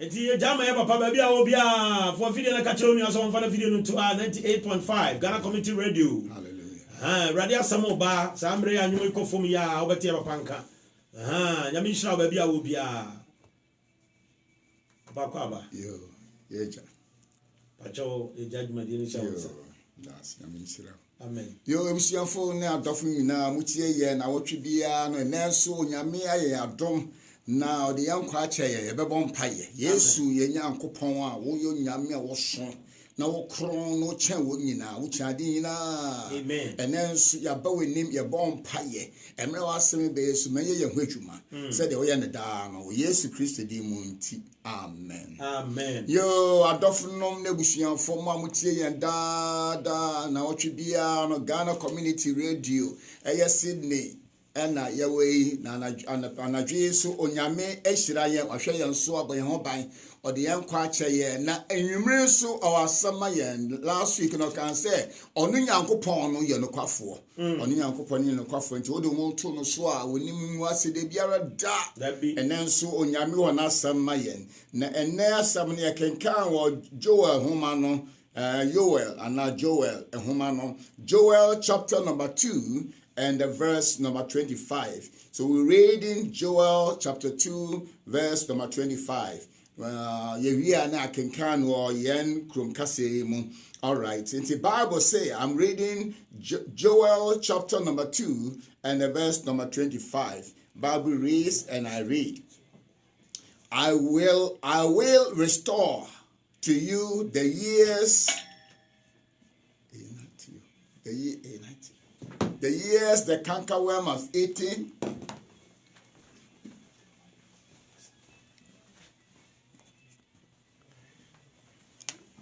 Eti jama ya papa baby a obia for video na kache onu aso mfa na video no to 98.5 Ghana Community Radio. Hallelujah. Radio Samo ba sambre ya nyu ikofom ya obeti papa nka. Nyame nhira baby a obia. Papa aba. Yo, yeja. Pacho e judgment ni sha wonsa. That's nyame nhira. Amen. Yo ebusiafo ne adofo nyina mutie ye na wotwe bia no nenso nyame aye adom na odi yankwa ache ye bebo mpaye Yesu ye nyankopon a wo yo nyame a wo so na wo kron no chen wo nyina wo chiade nyina. Amen. Enenso ya ba wenim ye bon mpaye emre wasem be Yesu manye ye hwadwuma se de wo ye ne da no Yesu Kristo di munti. Amen. Amen. Yo adofo nom na busuanfo mo amutie ye da na wotwe bia no Ghana Community Radio Sydney ena yewei na anadwe so onyame ehira ye ahwe ye nso aboye ho ban ode ye nkwa ache ye na enwumre so awasama ye last week no kan say onu nyankopon no ye no kwafo onu nyankopon ye no kwafo nti odo mo to no so a onim wase de biara da enenso onyame wona asama ye na enne asam ne kenkan wo Joel homa no Joel homa no Joel chapter number 2 and the verse number 25. So we're reading Joel chapter 2, verse number 25. All right. In the Bible say, I'm reading Joel chapter number 2 and the verse number 25. Bible reads and I read. I will restore to you the years. The years the cankerworm has eaten,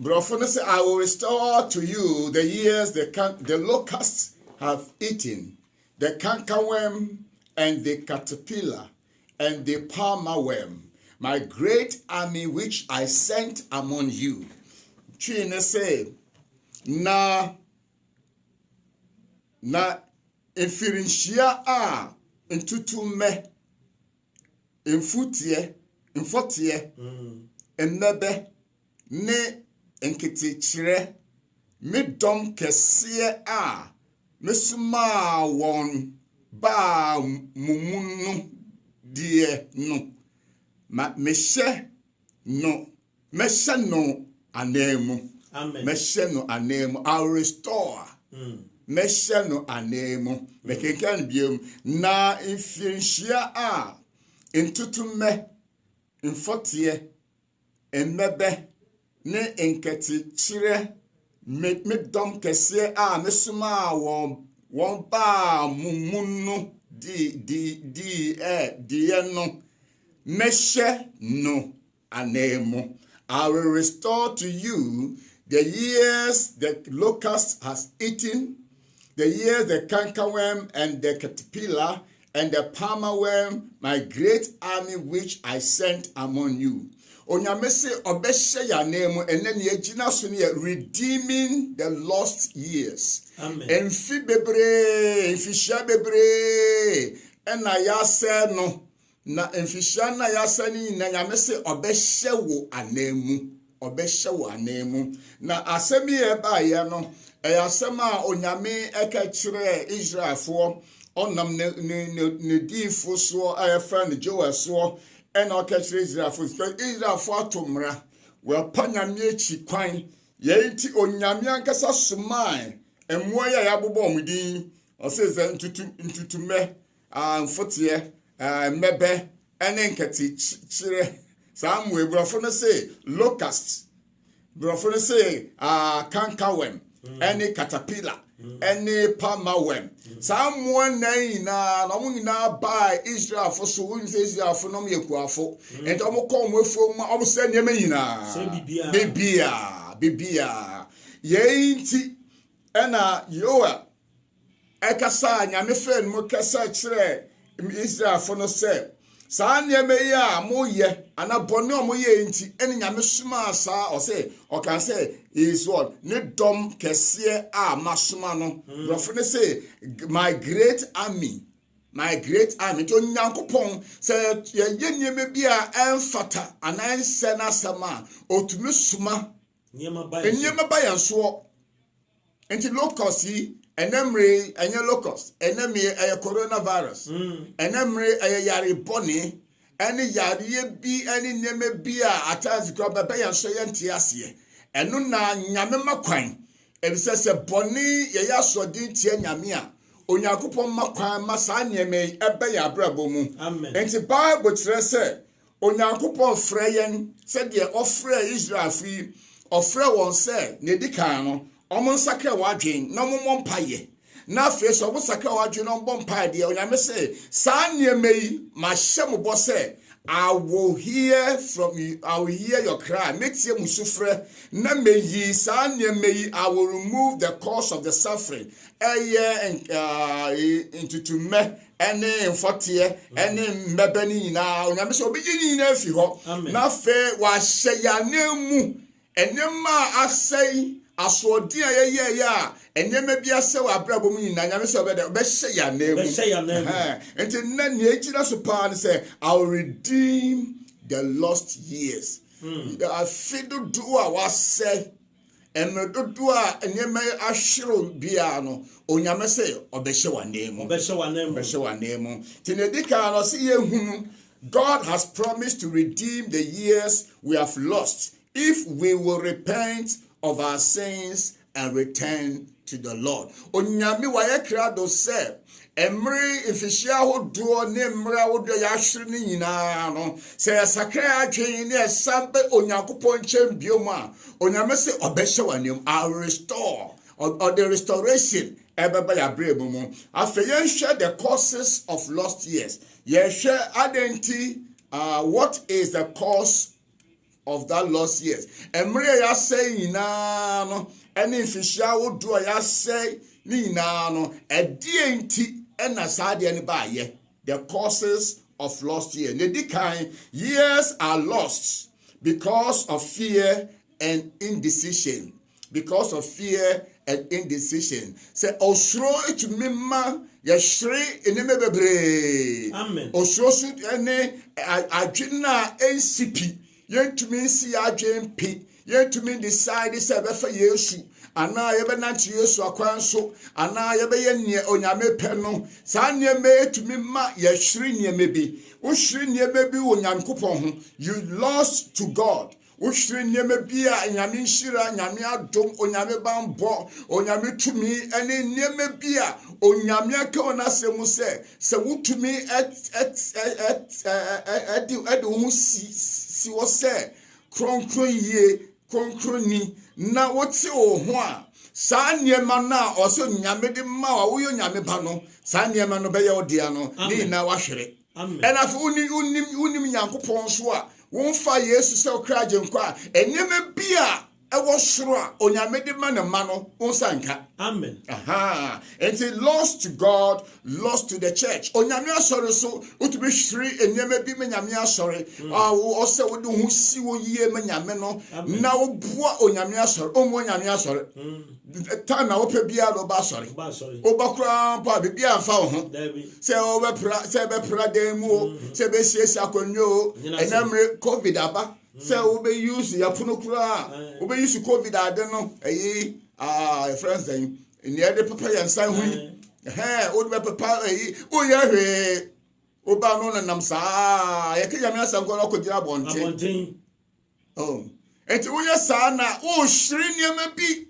Brofuna say, I will restore to you the years the locusts have eaten, the cankerworm and the caterpillar and the palmer worm, my great army which I sent among you. Chine say, na efirinshia a ntutume mfutie emmebe ne nketichire medom kese a mesuma won ba mumunu die no ma meshe no anemu. Amen. Meshe no anemu. I'll restore. Meshe no anemu. Mekenkan biom na infinshia a intutume infotie emmebe ne enketi chire medom kese a mesuma won ba mumunu di no meshe no anemu. I will restore to you the years the locust has eaten, the years the cankerworm and the caterpillar and the palmer worm, my great army which I sent among you. Onyamese obeshe ya name eneni ejina so ne redeeming the lost years. Amen. Emfi bebre, emfisha bebre, ena ya se no na emfisha na ya se ni na nyamese obeshe wo anemu na asemi e ba ye no asema onyame eka kire Israelfo onam ne difo so friend Joel so ena eka kire Israelfo atomra we panyame echi kwan ye nti onyame ankasa sumai emwoya ya bobo omudin oseze ntutume mfotie mebe ene nkati chire Samuel brofo say locust, brofo say cankerworm, any caterpillar, any palmer worm. Someone na na buy Israel for so we say Israel for no me kuafo. And omo come we from omo say nyame nyina. Bibia. Ye nti ena yoa ekasa nyame fen mo kasa kire Israel for no say Sa nyame ya moye anabone omoye nti ene nyame suma sa o say o can say is what ne dom kese a masuma no brofo ne say my great army my great army to Nyankopon say ye me bia emfata anan se na sama otumi suma nyema ba yanso enti locust yi enemre enye locust enemi coronavirus enemre yare boni ene yare bi ene nyema bi a attacks ko ba yanso ye ntiase eno na nyame makwan ebise se boni ye yasodi tie nyame a Onyankopon makwan masa nyeme ebe ya brabo mu enti Bible kire se Onyankopon freyen se de ofre Israel fi ofre won se ne dikan no omo nsakra wadwen na mommo mpaye na afi so omo sakra wadwen no mbom mpaye de onyame se sa nyeme yi ma hyem bo se I will hear from you. I will hear your cry. Make you musufre. Na me yi sa nyeme yi. I will remove the cause of the suffering. Into me any infotie any mbebeni na onyame se obi yini na afi ho na fe wa hye ya nemu enema asai asodi ayeye ya enyema bia se wa brabo mu nyina nyame se obede hye ya nemu enti na ne ejira so pa ne say I will redeem the lost years. I feel do what say and do enyema ahiro bia no onyame se obehye wa nemu tinedika no se yehunu God has promised to redeem the years we have lost if we will repent of our sins and return to the Lord. Onyame wa yekrado se emri ifishia hodo ne mra hodo ya hwere ni nyina no se sakra atwen ne sambe Onyankopon chem bioma onyame se obehye wa nemu I restore or the restoration ebeba ya brebo mu afeye share the causes of lost years ye share identity what is the cause of that lost years emre ya say nyina no ene fishia wodo ya say nyina no edienti ena saade ne ba ye the causes of lost years ne dikan years are lost because of fear and indecision and indecision say osro etumima ya shri eneme bebre amen osro su ene adwena ncp yentumi si adwen pi yentumi decide say be fa Yesu ana ye be nanti Yesu akwanso ana ye be ye ne onyame pe no sa ne me etumi ma ya shri ne mebi wo shri ne mebi wo Nyankopon ho you lost to God. Ushri nyeme bia nyame nshira nyame adom onyame bambo onyame tumi ene nyeme bia onyame aka ona semu se wutumi edi hu si wo se konkroni na wote o ho a sa nyema na oso nyame de ma wa wo nyame ba no sa nyema no be ye odia no ni na wahwere ena fo unim Nyankopon so a wonfa Yesu se okraje nkwa enyeme bia ewo soro a onyame de ma no wonsanka amen and it lost to God, lost to the church onyame asore so utubi hwiri enyeme bi menyame asore o se wo de hu si wo yie menyame no na wo boa onyame asore onyame asore ta na wo pe bia do ba sore o ba kura pa bia mfa wo ho se o be pra dem mu se be siesi akonyo enamre covid aba se o be use ya puno kura o be use covid ade no friends then in the other papa yansan hu o be papa o ya hwe o ba no na nam sa ya ke yame asan ko ko gira bonten enti wo ya sa na o hwiri niam bi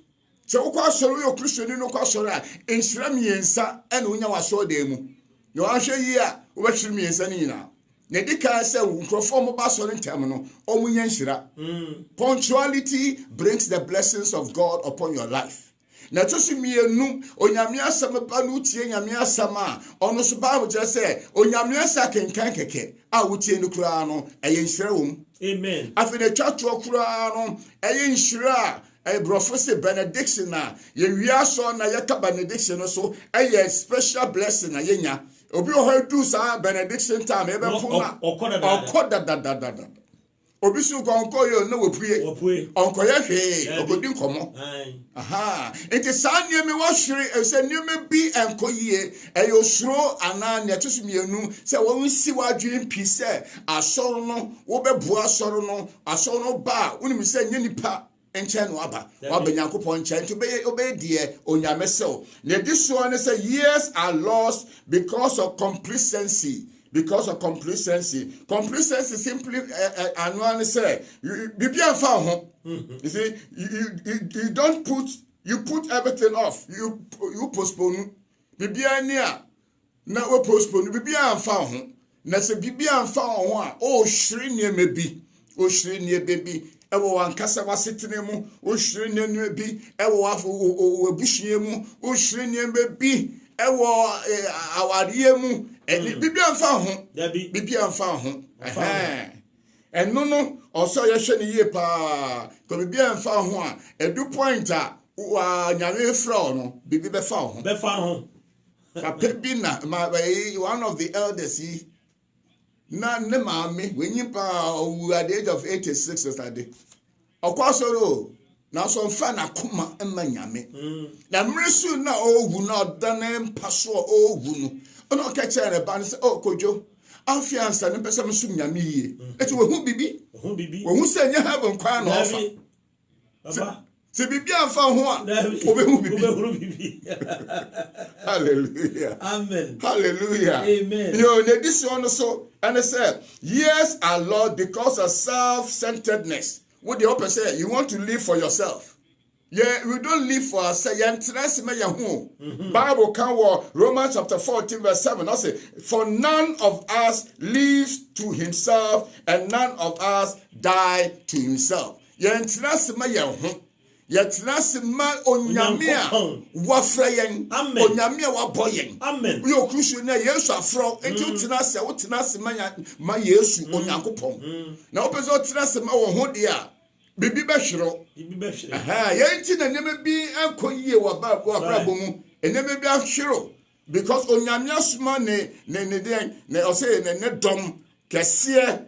se wo kwa soro yo kristoni no kwa soro a enhira miensa ene wonya waso de mu no ahwe yi a wo be hwiri miensa ni na ne dika se nkrofo mo ba soro ntem no o munya nhira punctuality brings the blessings of God upon your life. Na tosi mienu onyame asam pa no tie nyame asam a ono so ba wo say onyame asa kenkan keke a wo tie no kura no eye nhira wom amen afi ne twatwo kura no eye nhira prophecy benediction na ye wiaso na ye ka benediction no so eye special blessing na yenya obi o ha do sa benediction time e be pona okoda Obisu konko yo no wopue. Onko ye hwe, okodi nkomo. Aha. Enti saa niemi wo hwere se niemi bi enkoyie eyo suro ana ne atosumienu se wo nsi wadwen pi se asoro no wo bebua asoro no ba unimi se nyenipa enche no aba wa benyankopon nche nti obey die onyame sew. Ne this one say years are lost because of complacency. Because of complacency. Complacency simply annually say you be a ho. You see, you don't put everything off. You postpone. Bibia near. Now we postpone. Bibia and found. Na se bibia and found. Oh, shri near maybe. Oh, shri near baby. Ewo wankasa wasitene mu. Oh, shri near be. Ewo wafu bushie mu. Oh, shri near baby. Ewo awarie mu. Bibia and found. Bibia and found. And no, also yesheni ye pa. Because bibia and found. A do point nyame fra no bibi be fa ho Pepina one of the elders na ne maame wenyi pa at the age of 86 yesterday okwasoro na so mfa na koma emma nyame na mresu na owu na odane paso owu no ono ka chere ba se kojo afiansa ne pese mso nyame yie eti we hu bibi we hu se nya have kwa na ofa baba se bibi anfa ho a obehu bibi hallelujah amen hallelujah amen yo ne this one so and I said years are lost because of self-centeredness. What the opposite say you want to live for yourself. Yeah, we don't live for ourselves. Bible can work. Romans chapter 14 verse 7. I say, for none of us lives to himself, and none of us die to himself. Yetrasima onyamia wafreyen onyamia waboyen amen we okrusu na yesu afro enti utinase ma yesu onyankopon na opezo utinasema wo ho de a bibi behwero aha yenti na nyeme bi ankoyie wa brabo mu enyeme bi ahwero because onyamia suma ne ose ne dom kese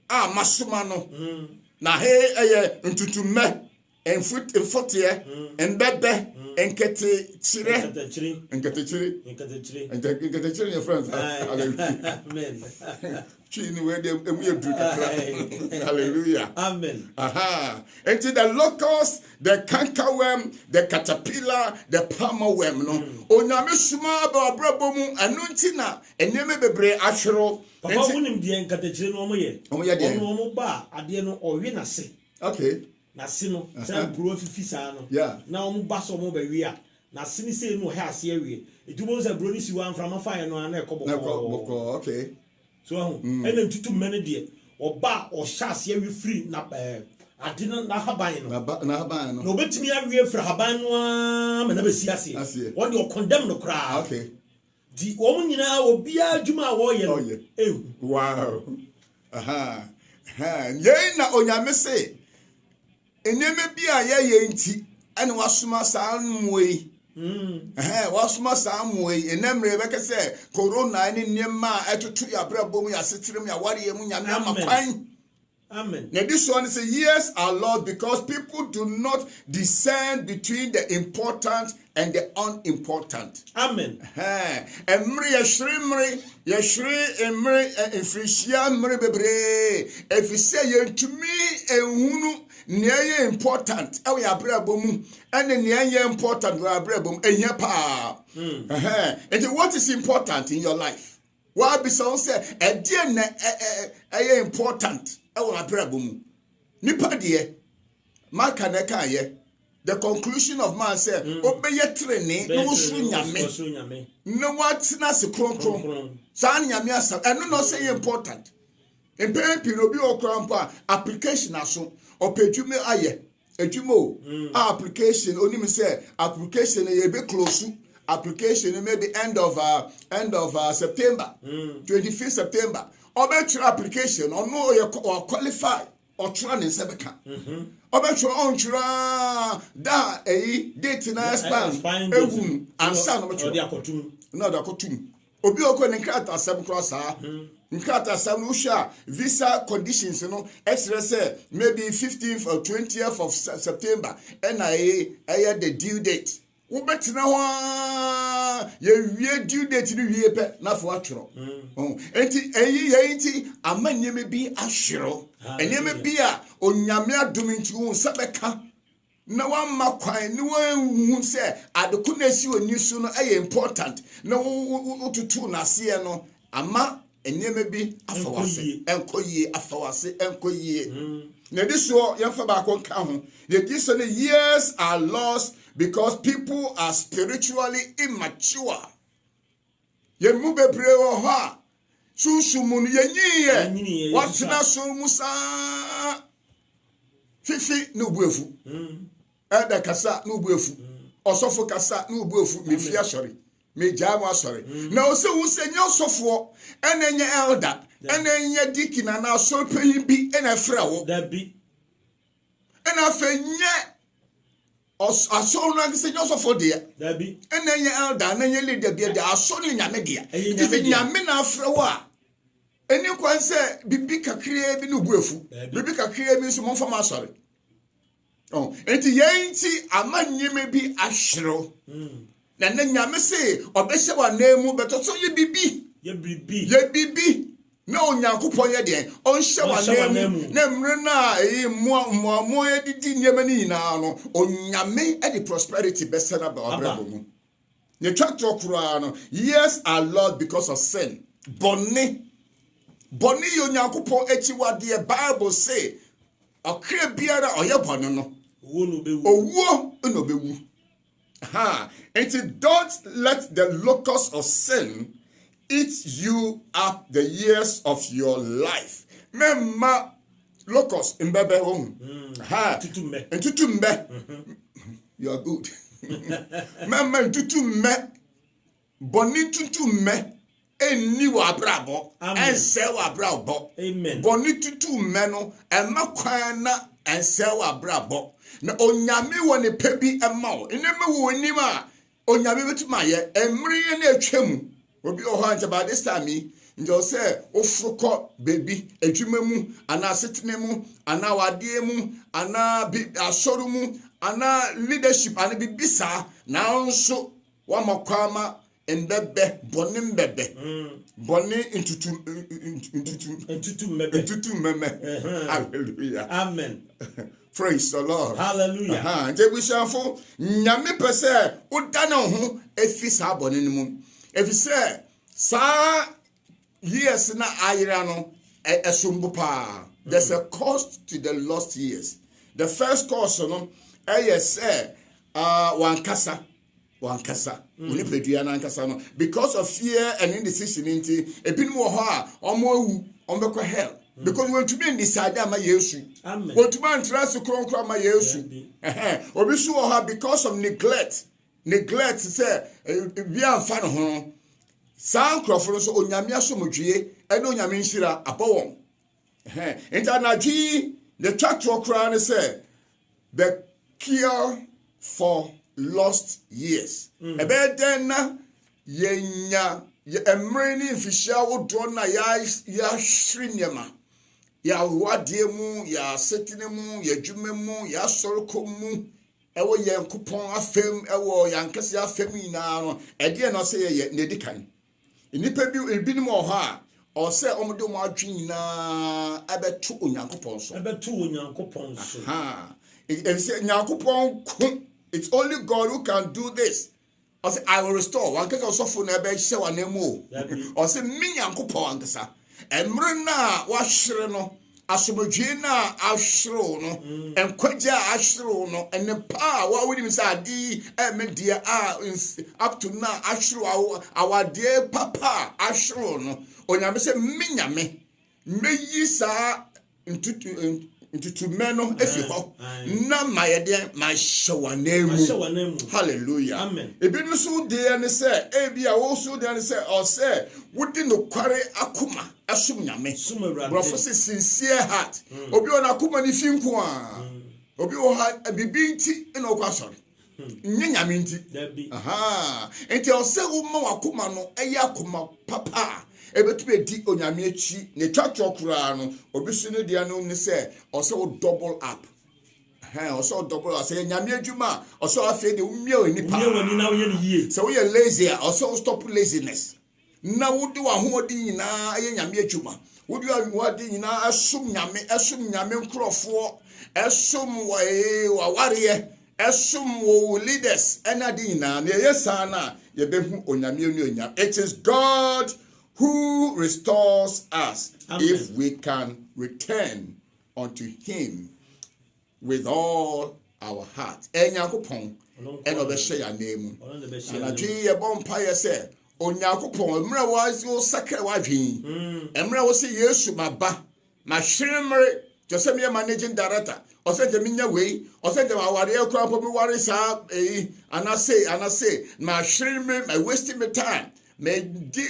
a masuma no na he eye ntutumme en fotie en bebe en kete chire your friends amen chini we dem emu do hallelujah amen aha enti the locust, the cankerworm, the caterpillar, the palmer worm no onyame suma ba obrabo mu anu ntina eneme bebre ahwero papa wonim de nkatachire no omoye omo ba ade no owe na se okay na sino say bro fifi sa no na omo ba so omo ba wi a na sini say no ha ase awie etubo say bro ni si wan from afire no na ekoboko okay so ena ntutu mene de oba o sha ase awie free na ade na haban no no betimi awie free haban no ma na be si ase won de o condemn no kra okay di omo nyina obi adwuma wo ye no wow aha ye na onyame say eneme bi a ye nti ene wasoma saa nmoyi wasoma saa nmoyi enemre be kese corona ni nyema etoto ya brabom ya setirem ya ware mu nyame amakwan amen now this one is years are lost because people do not discern between the important and the unimportant. Amen. Emre yeshri emre infrisia emre bebre efise yentumi ehunu neye important e we abrabom ene neye important we abrabom ehia pa and what is important in your life? Why be so say e die na important e we abrabom nipa de maka na kaye. The conclusion of man said, obeye training no suru nyame no what na se kron san nyame asa eno no say important in pay no bi okrampa application aso opedume aye edumo application onim say application e be close application maybe end of September 25th September obetra application ono ye qualify or trying sebeka obetro ontra da date na expand egum ansa no betro de akotum no da akotum obi okọ ne krata asem cross nkata samusha visa conditions no extra say maybe 15th or 20th of September and I the due date. Wobetena ho ye wie due date ni wie pe na fo atworo. Enti amanyeme bi ahwero. Enyeme bi a onyame adom nti wo sabeka na wamma kwan ni wanhu se adeko na si oni so no important na wotutu na se no ama enyeme bi afawase enkoyie afawase enkoyie na diso yemfa ba ko nka ho ye diso the years are lost because people are spiritually immature. Ye mu bebre wo ha sunsumu no yenyiye watena so musa fifi no buefu eda kasa no buefu osofo kasa no buefu me fi asori me jamu asori na o se wo se nya osofo enenye elder enenye dikina na so peyin bi ena fra wo da bi ena fenye aso no se nya osofo de da bi enenye elder enenye leader bi de aso no nyame de ti nyame na fra wo a eni kwan se bibi kakire bi no buefu bibi kakire bi so mo fama asori enti yenti amanyeme bi ahwero na nyame se obehye wa nemu betoto ye bibi na onyankopon ye de onhye wa nemu na mre na mo ye didi nyema ni na no onyame e the prosperity besana ba abrabo mu ye twatro kura no years are lost because of sin bonni yo onyankopon echi wa de Bible say akre biara oye bonni no owo no bewu and don't let the locust of sin eat you up the years of your life. Memma locust in bebe home. Tutumbe. You are good. Memma tutumbe. Boni tutumbe. Eni wa brabo. Ense wa brabo. Amen. Boni tutumbe no. Emma kwana ense wa brabo. Na onyame woni pebi emao eneme woni ma onyame betuma ye emre na atwam obi o ho by this time njo say ofruko baby adwumemu ana setene mu ana wade mu ana asoro mu ana leadership ana bibisa na nso wa makwama endebe bonim bebe bonni intutu meme hallelujah amen. Praise the Lord. Hallelujah. Je wisafo nyame pese udana ho efi sa bone nimu. Efi se sa years na ayira no esumbu pa. There's a cost to the lost years. The first cost no say wankasa. Uni pedua na ankasa no because of fear and indecision nti ebinim wo ho a omo awu ombekọ hell. Because when to be in decide ama Yesu. Amen. When to man trust to kronkro ama Yesu. Obi so ha because of neglect. Neglect say bi amfa no ho. San krofo so onyame asomdwie e no onyame nhira abowon. Internaji the church okra say the cure for lost years. Ebe den na yenya emre ni mfihia wodo na ya shrinyema ya wade mu ya setine mu ya dwuma mu ya soroko mu ewo yankopon afem ewo yankese afem ina no ede no se ye nedikan inipa bi ebinim ho a o se omdo mu adwen na abeto onyankopon so it's only God who can do this. I will restore. One case also for never say one name. Or say me yankopon ankasa. Emre na wa hwere no asomdwe na ahwere no enkwaja ahwere no ene pa wa woni say adi media up to now ahwere awade papa ahwere no onyame say me nyame meyi sa ntutu meno efi ho na mayede ma hyewanemu hallelujah amen. Ebi no so de ne say ebia wo so de ne say o say wodi no kware akoma asom nyame brofo say sincere heart obi ona akoma ni finko a obi o ha bibi nti na okwasori nyanyame nti enti o say wo ma akoma no eye akoma papa ebetumi di onyame achi ne twatwo kura no obisu no dia no ni se also double up also double up say nyame adwuma also afi de umie oni pa woni na wo ye ni yie so we lazy also stop laziness na wodi wa hoodi nyina ye nyame adwuma wodi wa hoodi nyina asum nyame nkrofo asum wa ware asum wo leaders enadi nyina na ye sana ye behu onyame ni onyam. It is God who restores us. Amen. If we can return unto him with all our heart. Enyankopon eno be hye ya name. Na dwi ye bompa ye se Onyankopon emra wo sakra wa dwi. Emra wo se Yesu maba ma hwiremre Jose me managing director. Ose je minya wei, ose je aware akwa po me ware sa anase ma hwiremre my wasting my time. Me di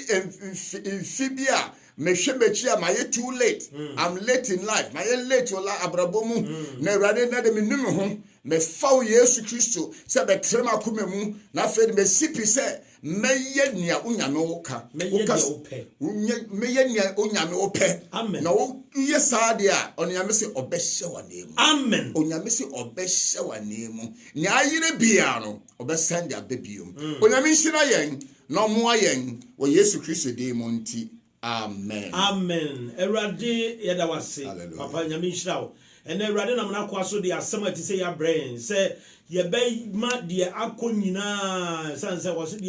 fibia me shemechi am I too late. I'm late in life. My late ola abrabomu na rade na de me num ho me fawo Yesu Kristo se betrem akoma mu na fe me sipi se meye nia unyame woka meye nia unyame ope na wo ye saade a onyame se obehye wanemu amen onyame se obehye wanemu ni ayire bia no obesende abebiom onyame nhira yen no mo ayen wo Yesu Kristo de mo nti amen amen erade yeda wase papa nyame nhira wo ene erade na mna kwa so de asema ti se ya brain se ye be ma de akonyina sanse wo se